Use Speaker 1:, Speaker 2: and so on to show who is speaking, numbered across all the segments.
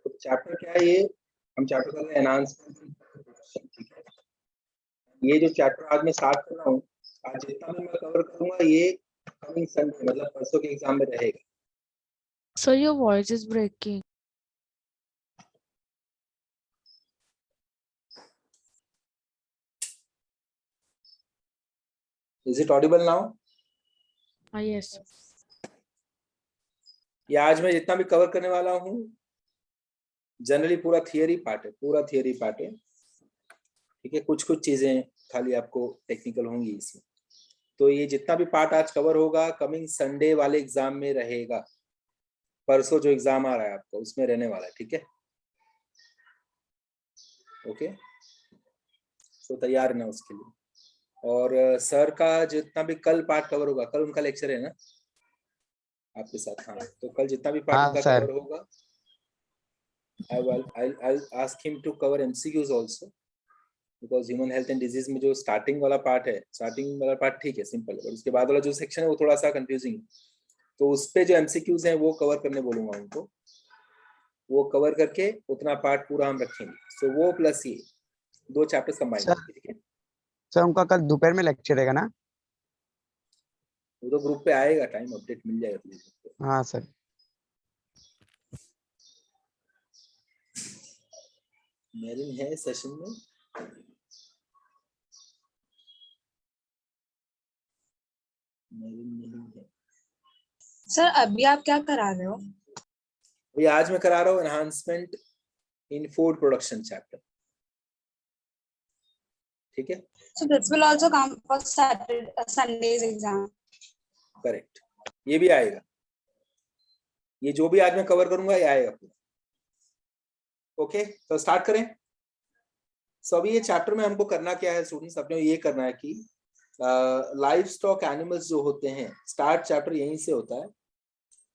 Speaker 1: तो चैप्टर क्या है ये? हम चैप्टर कर रहे हैं एनहांसमेंट। ठीक है, ये जो चैप्टर आज मैं स्टार्ट कर रहा हूँ, आज जितना भी मैं कवर करूंगा ये कमिंग संडे मतलब परसों के एग्जाम में रहेगा।
Speaker 2: So your voice is breaking.
Speaker 1: Is it audible now?
Speaker 2: Yes.
Speaker 1: ये आज मैं जितना भी कवर करने वाला हूँ जनरली पूरा थियरी पार्ट है, पूरा थियरी पार्ट है। ठीक है, कुछ कुछ चीजें खाली आपको टेक्निकल होंगी इसमें। तो ये जितना भी पार्ट आज कवर होगा कमिंग संडे वाले एग्जाम में रहेगा। परसों जो एग्जाम आ रहा है आपका उसमें रहने वाला है। ठीक है, ओके, तो तैयार है ना उसके लिए। और सर का जितना भी कल पार्ट कवर होगा, कल उनका लेक्चर है ना आपके साथ? हाँ, तो कल जितना भी पार्ट उनका कवर होगा I'll ask him to cover MCQs also because human health and disease में जो स्टार्टिंग वाला पार्ट है, स्टार्टिंग वाला पार्ट ठीक है, सिंपल है, और उसके बाद वाला जो सेक्शन है वो थोड़ा सा कंफ्यूजिंग है। तो उस पे जो MCQs हैं वो कवर करने बोलूंगा उनको, वो कवर करके उतना पार्ट पूरा हम रखेंगे। सो वो प्लस ये दो चैप्टर्स कंबाइन होंगे। ठीक है
Speaker 3: सर, उनका कल दोपहर में लेक्चर रहेगा ना?
Speaker 1: वो तो ग्रुप पे आएगा, टाइम अपडेट मिल जाएगा तुझे।
Speaker 3: हाँ सर।
Speaker 1: मेरिन है सेशन में? मेरिन नहीं है
Speaker 4: सर। अभी आप क्या करा रहे हो?
Speaker 1: ये आज मैं करा रहा हूँ एनहांसमेंट इन फूड प्रोडक्शन चैप्टर। ठीक है,
Speaker 4: So this will also come for Sunday's exam.
Speaker 1: Correct, ये भी आएगा। ये जो भी आज मैं कवर करूंगा ये आएगा पूरा। ओके, तो स्टार्ट करें। सो अभी ये चैप्टर में हमको करना क्या है स्टूडेंट्स, अपने ये करना है कि लाइव स्टॉक एनिमल्स जो होते हैं, स्टार्ट चैप्टर यहीं से होता है।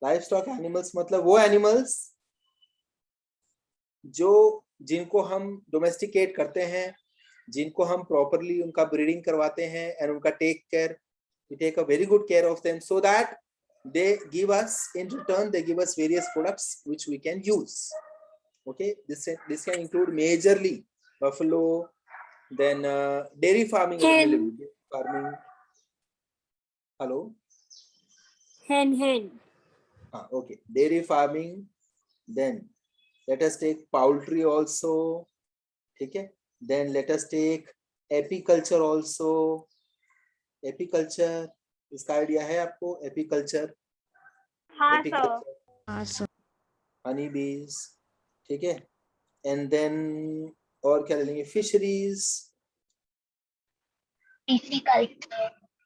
Speaker 1: लाइव स्टॉक एनिमल्स मतलब वो एनिमल्स जो जिनको हम डोमेस्टिकेट करते हैं, जिनको हम प्रॉपरली उनका ब्रीडिंग करवाते हैं एंड उनका take care, we take a very good care of them so that they give us, in return they give us various products which we can use. Okay, this can include majorly buffalo, then dairy farming. Farming. Hello.
Speaker 5: Hen.
Speaker 1: Okay, dairy farming. Then let us take poultry also. Okay, then let us take apiculture also. Apiculture, इसका idea है आपको? Apiculture,
Speaker 5: हाँ sir.
Speaker 1: Honey बीज, ठीक है, and then और क्या ले लेंगे? Fisheries,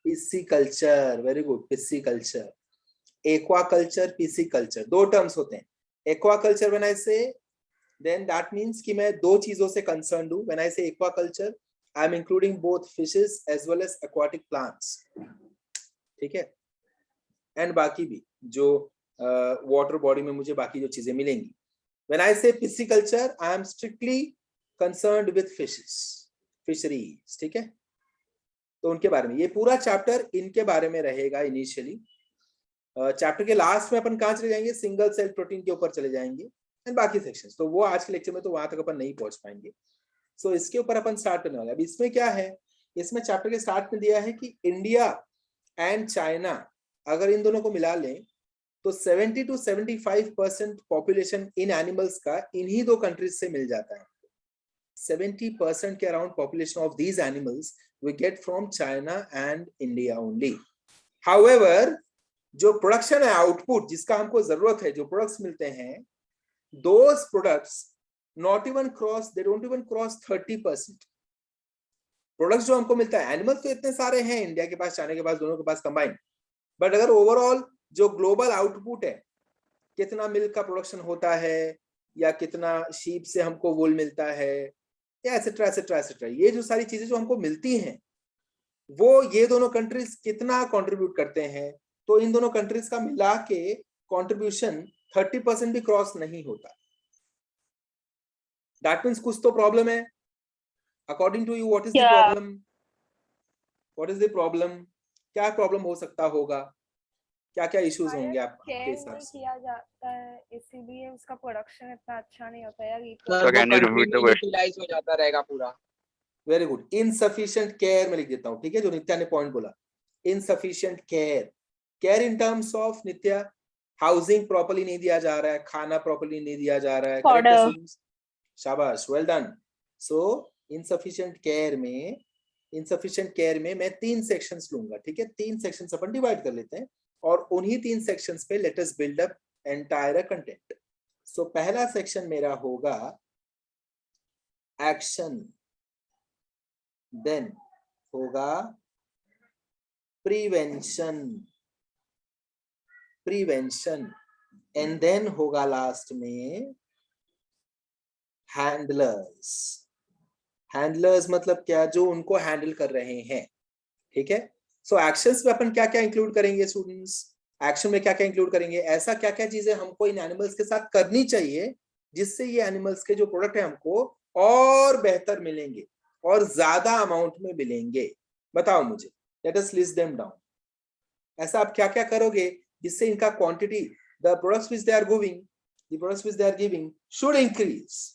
Speaker 1: pisciculture, very good, pisciculture, aquaculture, pisciculture, दो टर्म्स होते हैं। एक्वाकल्चर व्हेन आई से, देन दैट मींस कि मैं दो चीजों से कंसर्न हूं। व्हेन आई से aquaculture I am including both fishes as well as aquatic plants. ठीक है, एंड बाकी भी जो वाटर बॉडी में मुझे बाकी जो चीजें मिलेंगी। When I say pisciculture, I am strictly concerned with fishes, fisheries. ठीक है, तो उनके बारे में ये पूरा चैप्टर इनके बारे में रहेगा इनिशियली। चैप्टर के लास्ट में अपन कहाँ चले जाएंगे? सिंगल सेल प्रोटीन के ऊपर चले जाएंगे एंड बाकी सेक्शंस। तो वो आज के लेक्चर में तो वहां तक अपन नहीं पहुंच पाएंगे। सो इसके ऊपर अपन स्टार्ट करने वाले हैं। अब इसमें क्या है, इसमें चैप्टर के स्टार्ट में दिया है कि इंडिया एंड चाइना अगर इन दोनों को मिला लें तो 70 to 75% पॉपुलेशन इन एनिमल्स का इन्हीं दो कंट्रीज से मिल जाता है। 70% के around population of these animals we get from China and India only. However जो प्रोडक्शन है, आउटपुट जिसका हमको जरूरत है, जो प्रोडक्ट्स मिलते हैं, those products not even cross, they don't even cross 30%। Products जो हमको मिलता है, एनिमल्स तो इतने सारे हैं इंडिया के पास, चाइना के पास, दोनों के पास कंबाइंड, बट अगर ओवरऑल जो ग्लोबल आउटपुट है, कितना मिल्क का प्रोडक्शन होता है या कितना शीप से हमको वूल मिलता है या एटसेट्रा एटसेट्रा एटसेट्रा, ये जो सारी चीजें जो हमको मिलती हैं वो ये दोनों कंट्रीज कितना कंट्रीब्यूट करते हैं, तो इन दोनों कंट्रीज का मिला के कंट्रीब्यूशन 30% भी क्रॉस नहीं होता। That means कुछ तो प्रॉब्लम है। According to you, what is the problem? What is the problem? क्या प्रॉब्लम हो सकता होगा? क्या क्या इश्यूज होंगे
Speaker 6: शायद
Speaker 1: आपके
Speaker 6: केयर
Speaker 1: हिसाब
Speaker 6: नहीं
Speaker 1: से?
Speaker 6: किया जाता है, इसीलिए उसका प्रोडक्शन इतना अच्छा नहीं होता है।
Speaker 7: सर वो कंटिन्यू यूटिलाइज हो जाता रहेगा पूरा।
Speaker 1: Very good. इनसफिशिएंट केयर में लिख देता हूँ, ठीक है, जो नित्या ने पॉइंट बोला। Insufficient care, care in terms of Nitya housing properly नहीं दिया जा रहा है, खाना प्रॉपर्ली नहीं दिया जा रहा है, करेक्ट है स्टूडेंट्स? शाबाश, वेल डन। सो इनसफिशिएंट केयर में मैं 3 सेक्शंस लूंगा, ठीक है, 3 सेक्शंस अपन डिवाइड कर लेते हैं और उन्हीं 3 सेक्शंस पे let us build up entire content. So पहला सेक्शन मेरा होगा एक्शन, देन होगा प्रिवेंशन एंड देन होगा लास्ट में हैंडलर्स मतलब क्या, जो उनको हैंडल कर रहे हैं, ठीक है। सो एक्शंस में अपन क्या क्या इंक्लूड करेंगे स्टूडेंट्स? एक्शन में क्या क्या इंक्लूड करेंगे, ऐसा क्या क्या चीजें हमको इन एनिमल्स के साथ करनी चाहिए जिससे ये एनिमल्स के जो प्रोडक्ट है हमको और बेहतर मिलेंगे और ज्यादा अमाउंट में मिलेंगे? बताओ मुझे, let us list them down. ऐसा आप क्या क्या करोगे जिससे इनका quantity, the products which they are giving should increase?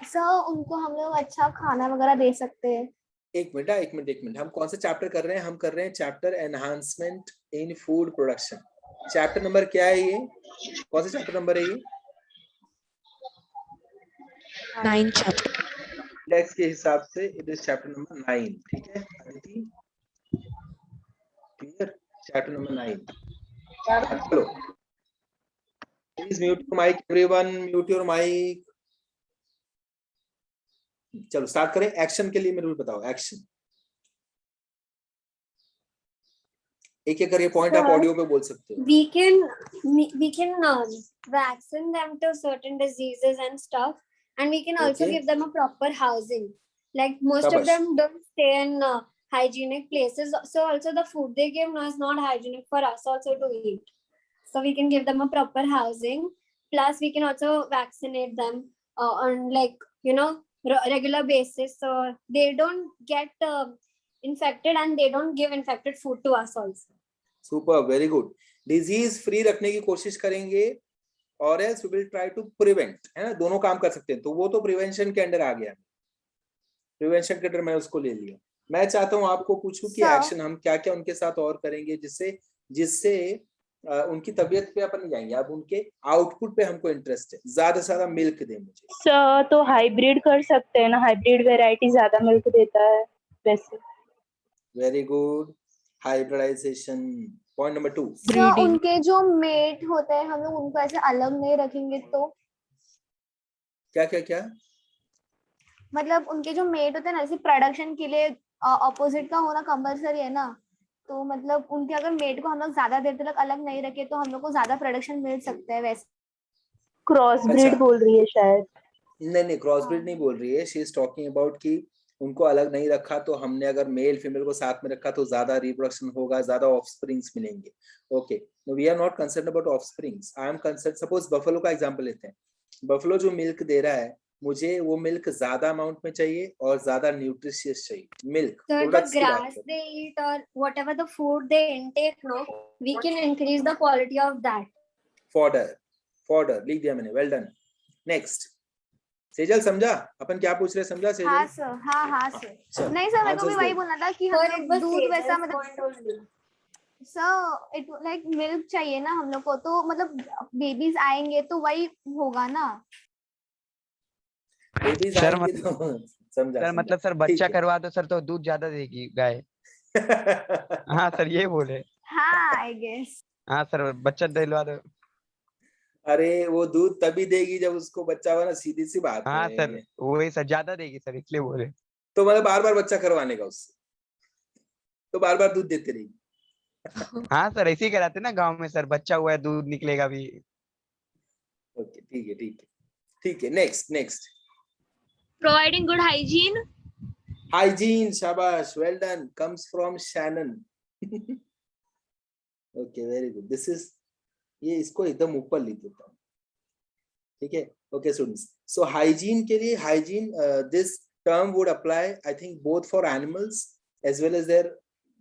Speaker 8: Sir उनको हम लोग अच्छा खाना वगैरह दे सकते हैं।
Speaker 1: एक मिनट, हम कौन सा चैप्टर कर रहे हैं? हम कर रहे हैं चैप्टर एनहांसमेंट इन फूड प्रोडक्शन। चैप्टर नंबर क्या है ये? कौन सा चैप्टर नंबर है ये?
Speaker 2: 9 chapter.
Speaker 1: इंडेक्स के हिसाब से इट इज चैप्टर नंबर 9, ठीक है अदिति? क्लियर? Chapter number 9। चलो, please mute your mic everyone, mute your mic. चलो स्टार्ट करें। एक्शन के लिए मेरे को बताओ, एक्शन एक एक करके पॉइंट आप ऑडियो पे बोल सकते हो।
Speaker 5: We can vaccine them to certain diseases and stuff, and we can also
Speaker 1: Okay.
Speaker 5: give them a proper housing. Like most of
Speaker 1: Shabash.
Speaker 5: them don't stay in hygienic places, so also the food they give now is not hygienic for us also to eat. So we can give them a proper housing. Plus, we can also vaccinate them on regular basis, so they don't get infected and they don't give infected food to us also.
Speaker 1: Super, very good. Disease free रखने की कोशिश करेंगे और else we will try to prevent, है ना, दोनों काम कर सकते हैं। तो वो तो प्रिवेंशन के अंडर आ गया, प्रिवेंशन के अंडर मैं उसको ले लिया। मैं चाहता हूँ आपको पूछूं कि एक्शन हम क्या क्या उनके साथ और करेंगे जिससे उनकी तबीयत पे अपन नहीं जाएंगे, अब उनके आउटपुट पे हमको इंटरेस्ट है। ज्यादा से ज्यादा मिल्क दे मुझे।
Speaker 9: सर तो हाइब्रिड कर सकते हैं ना, हाइब्रिड वेराइटी ज्यादा मिल्क देता है वैसे।
Speaker 1: Very good, hybridisation. Point number 2,
Speaker 8: sir उनके जो मेट होते हैं हम लोग उनको ऐसे अलग नहीं रखेंगे तो?
Speaker 1: क्या क्या क्या
Speaker 8: मतलब उनके जो मेट होते हैं ना, जैसे प्रोडक्शन के लिए ऑपोजिट का होना कंपलसरी है ना, तो मतलब उनके अगर मेट को हम लोग ज्यादा देर तक अलग नहीं रखे तो हम लोग को ज्यादा प्रोडक्शन मिल सकता है वैसे।
Speaker 9: क्रॉस ब्रीड बोल रही है शायद।
Speaker 1: नहीं, क्रॉस ब्रीड नहीं बोल रही है। शी इज टॉकिंग अबाउट कि उनको अलग नहीं रखा तो हमने अगर मेल फीमेल को साथ में रखा तो ज्यादा रिप्रोडक्शन होगा, ज्यादा ऑफस्प्रिंग्स मिलेंगे। Okay, no we are not concerned about offsprings, I am concerned. Suppose buffalo का एग्जांपल लेते हैं। बफलो जो मिल्क दे रहा है, मुझे वो मिल्क ज्यादा अमाउंट में चाहिए और ज्यादा न्यूट्रिशियस चाहिए milk.
Speaker 5: So the grass they eat or whatever the food they intake, no, we can increase the quality of that.
Speaker 1: Fodder लिख दिया मैंने, वेल डन। नेक्स्ट, सेजल समझा अपन क्या पूछ रहे? समझा सेजल?
Speaker 8: हाँ सर, हाँ सर। नहीं सर, मेरे को भी वही बोलना था कि हम लोग दूध वैसा मतलब सर इट लाइक मिल्क चाहिए ना हम लोग को, तो मतलब बेबीज आएंगे तो वही होगा ना।
Speaker 1: बेबीज आएंगे तो समझा
Speaker 3: सर मतलब सर बच्चा करवा दो सर तो दूध ज्यादा देगी गाय। हाँ सर ये बोले।
Speaker 8: हाँ आई गेस।
Speaker 3: हाँ सर बच्चा दिलवा दो।
Speaker 1: अरे वो दूध तभी देगी जब उसको बच्चा हुआ ना, सीधी सी बात है।
Speaker 3: हाँ सर वही सर ज्यादा देगी सर इसलिए बोले।
Speaker 1: तो मतलब बार बार बच्चा करवाने का उससे, तो बार बार दूध देते रहेगी।
Speaker 3: हाँ सर ऐसे ही कराते ना गांव में सर, बच्चा हुआ है दूध निकलेगा भी।
Speaker 1: ओके ठीक है। Next
Speaker 5: Providing good hygiene.
Speaker 1: Hygiene, शाबाश, well done, comes from Shannon. Okay very good. This is, ये इसको एकदम ऊपर लिख देता हूँ, ठीक है। ओके स्टूडेंट्स, सो हाइजीन के लिए this term would apply I think both for animals as well as their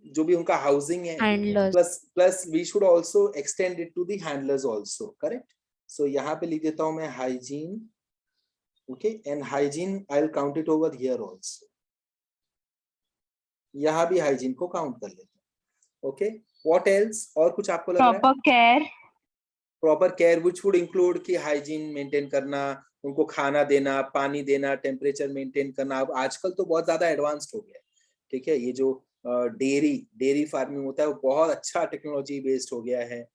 Speaker 1: जो भी उनका हाउसिंग है,
Speaker 2: Handlers.
Speaker 1: Plus we should also extend it to the handlers also, correct? So यहाँ पे लिख देता हूँ मैं hygiene, okay, and hygiene I will count it over here also, यहाँ भी हाइजीन को काउंट कर लेते हैं, ओके? What else? और कुछ आपको लग रहा है?
Speaker 9: Proper care,
Speaker 1: proper care which would include कि हाइजीन मेंटेन करना, उनको खाना देना, पानी देना, टेम्परेचर मेंटेन करना। अब आजकल तो बहुत ज्यादा एडवांस्ड हो गया है, ठीक है? ये जो डेयरी फार्मिंग होता है वो बहुत अच्छा टेक्नोलॉजी बेस्ड हो गया है,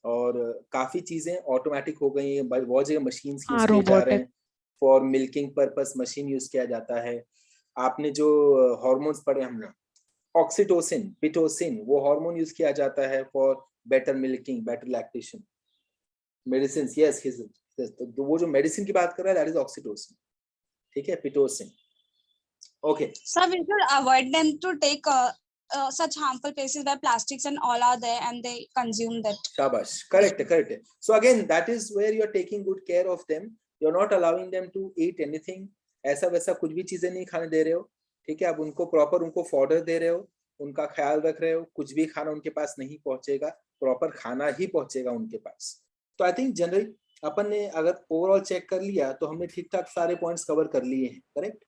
Speaker 1: और काफी चीजें ऑटोमेटिक हो गई हैं, बहुत जगह मशीन यूज
Speaker 2: हाँ,
Speaker 1: किए जा रहे
Speaker 2: robotic.
Speaker 1: हैं, for milking purpose machine use किया जाता है। आपने जो हार्मोन्स पढ़े हमने, ऑक्सीटोसिन, पिटोसिन, वो हार्मोन यूज किया जाता है for better milking, better lactation. Medicine, yes, तो वो जो मेडिसिन की बात कर रहा है दैट इज ऑक्सीटोसिन, ठीक है, Pitocin, okay.
Speaker 4: So we should avoid them to take such harmful places where plastics and all are there and they consume that.
Speaker 1: शाबाश, correct. So again that is where you are taking good care of them, you are not allowing them to eat anything, ऐसा वैसा कुछ भी चीजें नहीं खाने दे रहे हो, ठीक है? अब उनको प्रॉपर उनको फॉडर दे रहे हो, उनका ख्याल रख रहे हो, कुछ भी खाना उनके पास नहीं पहुंचेगा, प्रॉपर खाना ही पहुंचेगा उनके पास। तो आई थिंक जनरली अपन ने अगर ओवरऑल चेक कर लिया तो हमने ठीक ठाक सारे पॉइंट्स कवर कर लिए हैं, करेक्ट?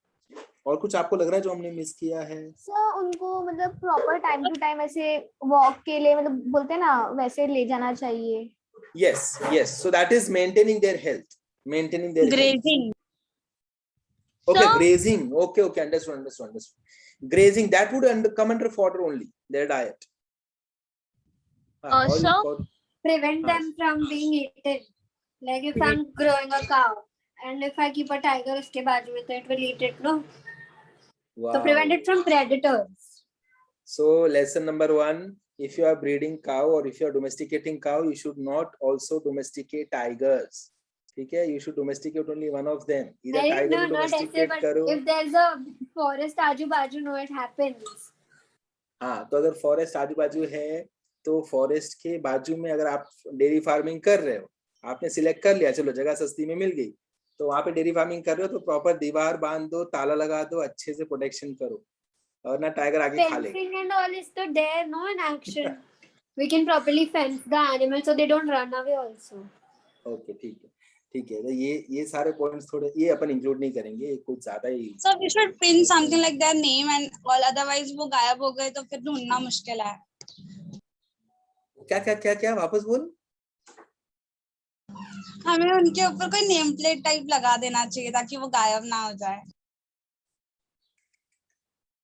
Speaker 1: और कुछ आपको लग रहा है जो हमने मिस किया है?
Speaker 8: सर उनको मतलब प्रॉपर टाइम टू टाइम ऐसे वॉक के लिए मतलब बोलते हैं ना वैसे ले जाना चाहिए।
Speaker 1: Yes, so that is maintaining their health,
Speaker 4: Grazing.
Speaker 1: Okay,
Speaker 4: So-
Speaker 1: grazing, okay, understood. Grazing, that would come under fodder only, their diet. Or
Speaker 5: So
Speaker 1: for-
Speaker 5: prevent
Speaker 1: हाँ.
Speaker 5: them from being eaten. Like if I'm growing a cow and if I keep a tiger उसके बाजू में, तो it will eat it, no?
Speaker 1: Wow.
Speaker 5: So prevent it from predators.
Speaker 1: So lesson number 1, if you are breeding cow or if you are domesticating cow, you should not also domesticate tigers, ठीक है? You should domesticate only one of them, either
Speaker 5: नहीं,
Speaker 1: tiger
Speaker 5: no,
Speaker 1: को
Speaker 5: not ऐसे,
Speaker 1: domesticate
Speaker 5: but
Speaker 1: करो।
Speaker 5: if there's a forest आजू बाजू, no, it happens.
Speaker 1: हाँ, तो अगर फॉरेस्ट आजू बाजू है तो फॉरेस्ट के बाजू में अगर आप डेयरी फार्मिंग कर रहे हो, आपने सिलेक्ट कर लिया, चलो जगह सस्ती में मिल गई, तो वहां पे डेयरी फार्मिंग कर रहे हो तो प्रॉपर दीवार बांध दो, ताला लगा दो, अच्छे से प्रोटेक्शन करो, और ना टाइगर आके खा ले।
Speaker 5: Fencing and all is तो there, no, in action. We can properly fence the animals so they don't run away also.
Speaker 1: Okay, ठीक है, तो ये सारे पॉइंट्स थोड़े ये अपन इंक्लूड नहीं करेंगे, ये कुछ ज्यादा ही।
Speaker 4: So we should pin something like their name and all, otherwise वो गायब हो गए तो फिर ढूंढना मुश्किल है।
Speaker 1: क्या वापस बोल?
Speaker 4: हमें उनके ऊपर कोई नेम प्लेट टाइप लगा देना चाहिए ताकि वो गायब ना हो जाए।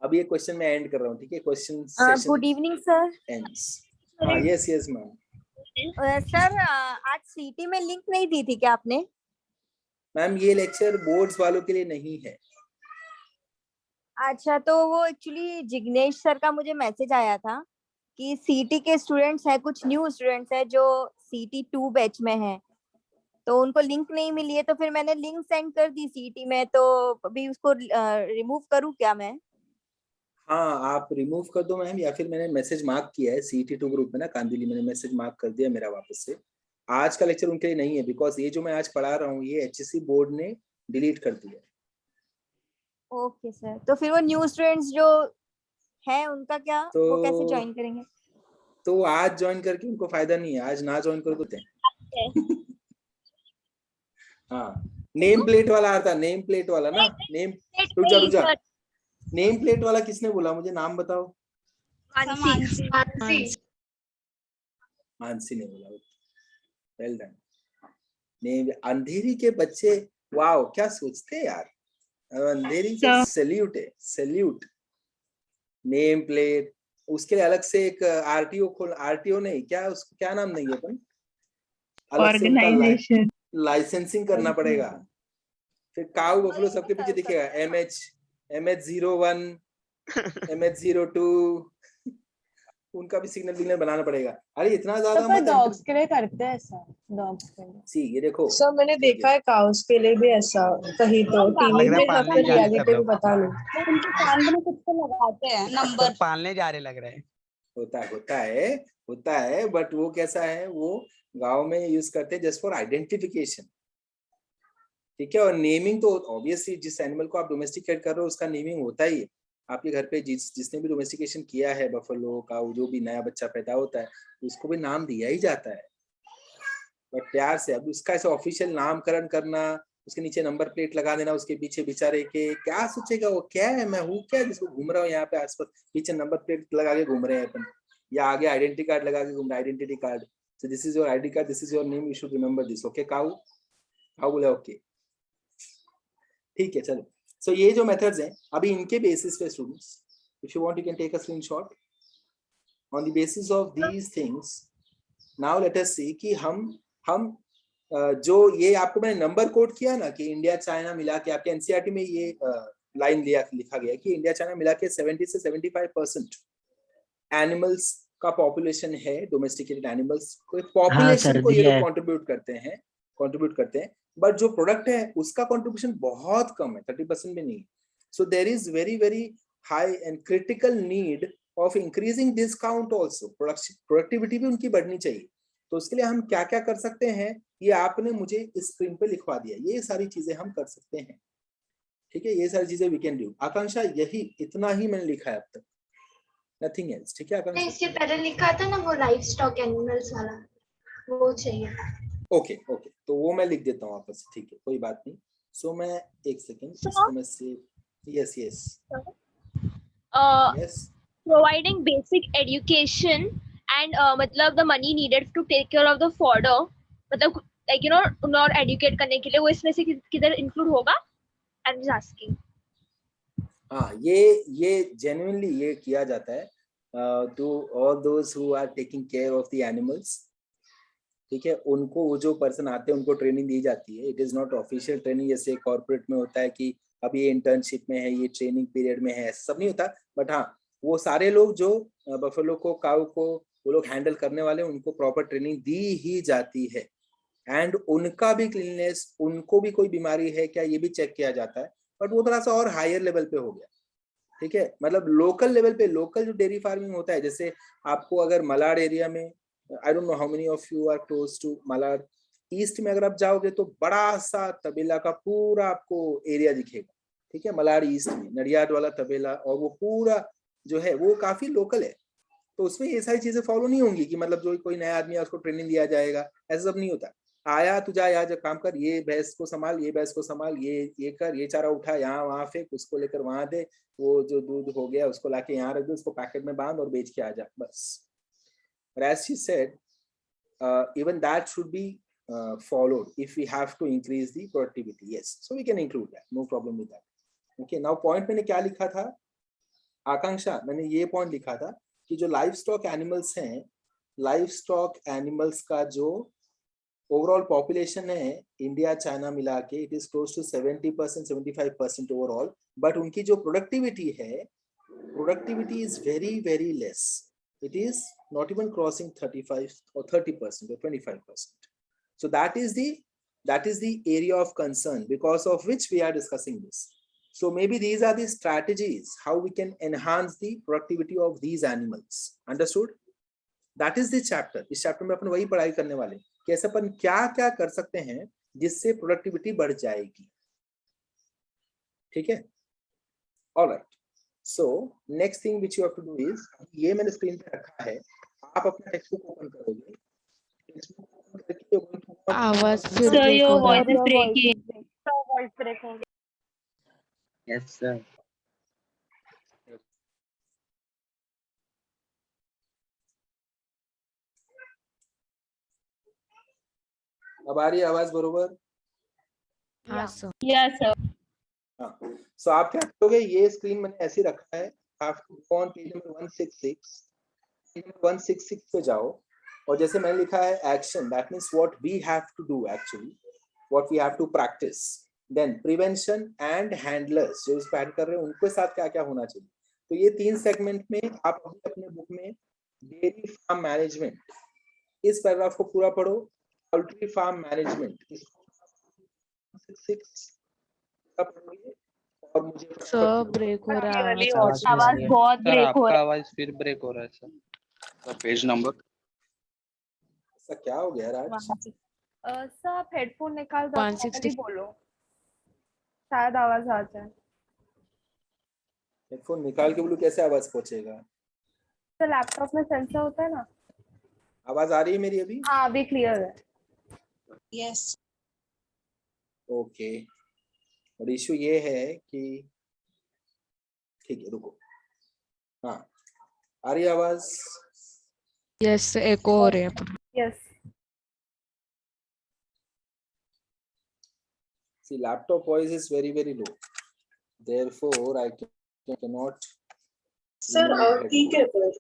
Speaker 1: अब ये क्वेश्चन मैं एंड कर रहा हूँ, ठीक है? Question
Speaker 10: good evening sir.
Speaker 1: Ends. हाँ, यस मैम।
Speaker 10: सर आज सीटी में लिंक नहीं दी थी क्या आपने?
Speaker 1: मैम ये लेक्चर बोर्ड्स वालों के लिए नहीं है।
Speaker 10: अच्छा, तो वो एक्चुअली जिग्नेश सर का मुझे मैसेज आया था कि सीटी के स्टूडेंट्स हैं, कुछ न्यू स्टूडेंट्स हैं जो सीटी 2 बैच में हैं, तो उनको लिंक नहीं मिली है, तो फिर मैंने लिंक सेंड कर दी सीटी में, तो अभी उसको रिमूव करूँ क्या मैं?
Speaker 1: हाँ, आप रिमूव कर दो मैम, या फिर मैंने मैसेज मार्क किया है CT2 ग्रुप में ना, कांदिली, मैंने मैसेज मार्क कर दिया मेरा वापस से। आज का लेक्चर उनके लिए नहीं है, बिकॉज ये जो मैं आज पढ़ा रहा हूँ ये HSC बोर्ड ने डिलीट कर दिया।
Speaker 10: ओके सर, तो फिर वो न्यू स्टूडेंट्स जो हैं उनका क्या,
Speaker 1: तो
Speaker 10: वो कैसे ज्वाइन करेंगे?
Speaker 1: तो आज ज्वाइन करके उनको फायदा नहीं है, आज ना ज्वाइन करो तो हाँ, नेम प्लेट वाला आता, नेम प्लेट वाला ना, नेम, रुक जा, नेम प्लेट वाला किसने बोला, मुझे नाम बताओ। मानसी ने बोला, वेल डन। नेम, अंधेरी के बच्चे, वाओ क्या सोचते हैं यार, अंधेरी के सैल्यूट। नेम प्लेट, उसके लिए अलग से एक आरटीओ नहीं, क्या उसको क्या नाम नहीं है, अपन अलग से उनका लाइसेंसिंग करना पड़ेगा। फिर काऊ बफलो सबके पीछे दिखेगा MH01 MH02 उनका भी सिग्नल बनाना पड़ेगा। अरे इतना ज्यादा
Speaker 6: तो डॉग्स के लिए करते हैं ऐसा, डॉग्स के लिए।
Speaker 1: सी ये देखो
Speaker 6: सर मैंने देखा है काउस के लिए भी ऐसा, कहीं तो टीवी में सबसे रियलिटी में पता नहीं,
Speaker 4: उनके कान में कुछ तो लगाते हैं नंबर,
Speaker 3: पालने जा रहे लग रहे हैं।
Speaker 1: होता है बट वो कैसा है, वो गांव में यूज करते हैं जस्ट फॉर आइडेंटिफिकेशन, ठीक है? और नेमिंग तो ऑब्वियसली जिस एनिमल को आप डोमेस्टिकेट कर रहे हो उसका नेमिंग होता ही है, आपके घर पे जिसने भी डोमेस्टिकेशन किया है बफेलो का, जो भी नया बच्चा पैदा होता है उसको भी नाम दिया ही जाता है, बट प्यार से। अब उसका ऐसे ऑफिशियल नामकरण करना, उसके नीचे नंबर प्लेट लगा देना, उसके पीछे बेचारे के क्या सोचेगा वो, क्या है मैं हूँ क्या जिसको घूम रहा हूँ यहाँ पे आसपास, पीछे नंबर प्लेट लगा के घूम रहे हैं अपन, या आगे आइडेंटिटी कार्ड लगा के घूम रहे, identity card, so this is your ID card, this is your name, you should remember this. Okay cow, cow बोले ओके, ठीक है चलो। सो ये जो मेथड्स हैं अभी इनके बेसिस पे students, if you want you can take a screenshot on the basis of these things. Now let us see कि हम जो ये आपको मैंने नंबर कोड किया ना कि इंडिया चाइना मिला के, आपके एनसीईआरटी में ये लाइन लिखा गया कि इंडिया चाइना मिला के 70 से 75% एनिमल्स का पॉपुलेशन है, डोमेस्टिकेटेड एनिमल्स को, पॉपुलेशन को ये लोग कंट्रीब्यूट करते हैं, बट जो प्रोडक्ट है उसका कंट्रीब्यूशन बहुत कम है, 30% भी नहीं। So there is very very high and critical need of increasing this count also, productivity भी उनकी बढ़नी चाहिए। तो उसके लिए हम क्या क्या कर सकते हैं, ये आपने मुझे इस स्क्रीन पे लिखवा दिया, ये सारी चीजें हम कर सकते हैं, ठीक है, ये सारी चीजें वी कैन डू। आकांक्षा यही इतना ही मैंने लिखा है अब तक, नथिंग एल्स, ठीक है आकांक्षा?
Speaker 8: इसके पहले लिखा था ना वो लाइफ स्टॉक एनिमल्स वाला, वो चाहिए।
Speaker 1: ओके ओके, तो वो मैं लिख देता हूँ वापस, ठीक है कोई बात नहीं। सो मैं एक सेकेंड इसको मैं save, yes yes yes,
Speaker 11: providing basic education and मतलब the money needed to take care of the fodder, मतलब like you know और educate करने के लिए, वो इसमें से किधर include होगा? I'm just asking.
Speaker 1: हाँ ये genuinely ये किया जाता है to all those who are taking care of the animals, ठीक है, उनको वो जो पर्सन आते हैं उनको ट्रेनिंग दी जाती है। It is not official training जैसे कॉर्पोरेट में होता है कि अब ये इंटर्नशिप में है, ये ट्रेनिंग पीरियड में है, सब नहीं होता, बट हाँ वो सारे लोग जो बफेलो को, काऊ को वो लोग हैंडल करने वाले, उनको प्रॉपर ट्रेनिंग दी ही जाती है, एंड उनका भी क्लीननेस, उनको भी कोई बीमारी है क्या ये भी चेक किया जाता है, बट वो थोड़ा सा और हायर लेवल पे हो गया, ठीक है, मतलब लोकल लेवल पे, लोकल जो डेयरी फार्मिंग होता है, जैसे आपको अगर मलाड एरिया में, I don't know how many of you are close to Malad east में, अगर आप जाओगे तो बड़ा सा तबेला का पूरा आपको एरिया दिखेगा, ठीक है, मलाड ईस्ट में नडियाड वाला तबेला, और वो पूरा जो है वो काफी लोकल है, तो उसमें ये सारी चीजें फॉलो नहीं होंगी कि मतलब जो कोई नया आदमी है उसको ट्रेनिंग दिया जाएगा, ऐसा सब नहीं होता। आया तू जा यहाँ जब काम कर, ये भैंस को संभाल, ये भैंस को संभाल, ये कर, ये चारा उठा यहाँ वहां फेंक, उसको लेकर वहां दे, वो जो दूध हो गया उसको लाके यहाँ रख दो, उसको पैकेट में बांध और बेच के आ जा, बस। But as she said, even that should be followed if we have to increase the productivity. Yes, so we can include that. No problem with that. Okay. Now point मैंने क्या लिखा था आकांक्षा, मैंने ये पॉइंट लिखा था कि जो लाइफ स्टॉक एनिमल्स हैं, लाइफ स्टॉक एनिमल्स का जो ओवरऑल पॉपुलेशन है इंडिया चाइना मिला के, it is close to 70% 75% overall, but उनकी जो प्रोडक्टिविटी है, productivity is very very less, it is not even crossing 35 or 30% or 25%. So that is the area of concern, because of which we are discussing this. So maybe these are the strategies how we can enhance the productivity of these animals. Understood? That is the chapter. इस chapter में अपन वही पढ़ाई करने वाले कि ऐसे अपन क्या क्या कर सकते हैं जिससे प्रोडक्टिविटी बढ़ जाएगी, ठीक है? All right. So next thing which you have to do is, ये मैंने स्क्रीन पे रखा है, आप अपना टेक्स्ट बुक ओपन करोगे, टेक्स्ट बुक ओपन करके
Speaker 2: आवाज फिर
Speaker 9: Sir,
Speaker 2: break
Speaker 9: your
Speaker 2: हो रहा
Speaker 9: voice
Speaker 2: है।
Speaker 9: is breaking. Sir, voice breaking.
Speaker 3: Yes sir.
Speaker 1: अब आ रही है आवाज बरोबर?
Speaker 2: हाँ सर।
Speaker 9: Yes, sir.
Speaker 1: हाँ, सो आप क्या करोगे, ये स्क्रीन मैंने ऐसे रखा है, आप on page number 166, page number 166 पे जाओ, और जैसे मैंने लिखा है action, that means what we have to do, actually what we have to practice, then prevention and handlers, जो इस पैड कर रहे हैं उनके साथ क्या क्या होना चाहिए। तो ये 3 सेगमेंट में आप अपने बुक में डेयरी फार्म मैनेजमेंट, इस पैराग्राफ को पूरा पढ़ो, पोल्ट्री फार्म मैनेजमेंट, और मुझे
Speaker 2: सर ब्रेक हो रहा है
Speaker 9: Really,
Speaker 2: आवाज।
Speaker 9: आवाज बहुत
Speaker 7: सर
Speaker 9: ब्रेक हो
Speaker 7: आपका
Speaker 9: रहा
Speaker 7: आवाज फिर ब्रेक हो रहा है सर पेज नंबर।
Speaker 1: ऐसा क्या हो गया राज?
Speaker 6: सर आप हेडफोन निकाल दो,
Speaker 2: 160
Speaker 6: बोलो शायद आवाज आ जाए।
Speaker 1: हेडफोन निकाल के बोलूं कैसे आवाज पहुंचेगा?
Speaker 6: तो लैपटॉप में सेंसर होता है ना।
Speaker 1: आवाज आ रही है मेरी अभी?
Speaker 6: हाँ अभी क्लियर है।
Speaker 4: Yes.
Speaker 1: ओके, और इशू ये है कि ठीक है रुको, हाँ आ रही है आवाज?
Speaker 2: यस एको हो रहे हैं।
Speaker 6: Yes.
Speaker 1: See, laptop voice is very very low, therefore I cannot.
Speaker 6: Sir और ठीक है पर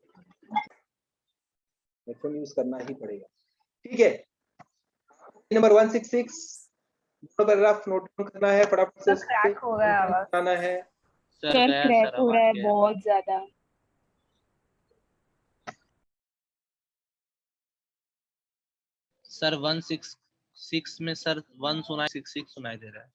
Speaker 1: हेडफोन यूज करना ही पड़ेगा। ठीक है, नंबर 166 पैराग्राफ नोट डाउन करना है फटाफट से,
Speaker 6: क्रैक हो गया आवाज।
Speaker 1: करना है।
Speaker 7: सर
Speaker 9: सर
Speaker 7: गया
Speaker 9: क्रैक
Speaker 7: सर,
Speaker 9: हो रहा
Speaker 7: आवाज
Speaker 9: है
Speaker 7: गया।
Speaker 9: बहुत ज्यादा।
Speaker 7: सर 166 में सर 1 सुनाई 66 सुनाई दे रहा है।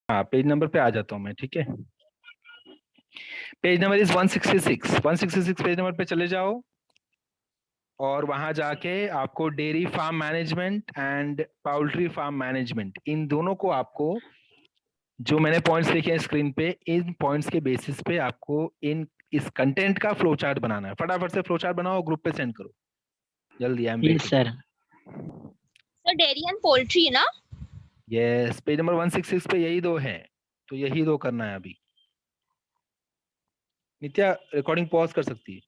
Speaker 12: हाँ पेज नंबर पे आ जाता हूँ मैं, ठीक है। Page number is 166 page number पे चले जाओ और वहां जाके आपको dairy farm management and poultry farm management, इन दोनों को आपको, जो मैंने पॉइंट्स लिखे हैं स्क्रीन पे, इन पॉइंट्स के बेसिस पे आपको इस कंटेंट का फ्लो चार्ट बनाना है। फटाफट से फ्लो चार्ट बनाओ, ग्रुप पे सेंड करो जल्दी। I am waiting
Speaker 3: sir.
Speaker 11: Sir dairy and poultry ना?
Speaker 12: यस, पेज नंबर 166 पे यही दो है, तो यही दो करना है अभी। नित्या रिकॉर्डिंग पॉज कर सकती है।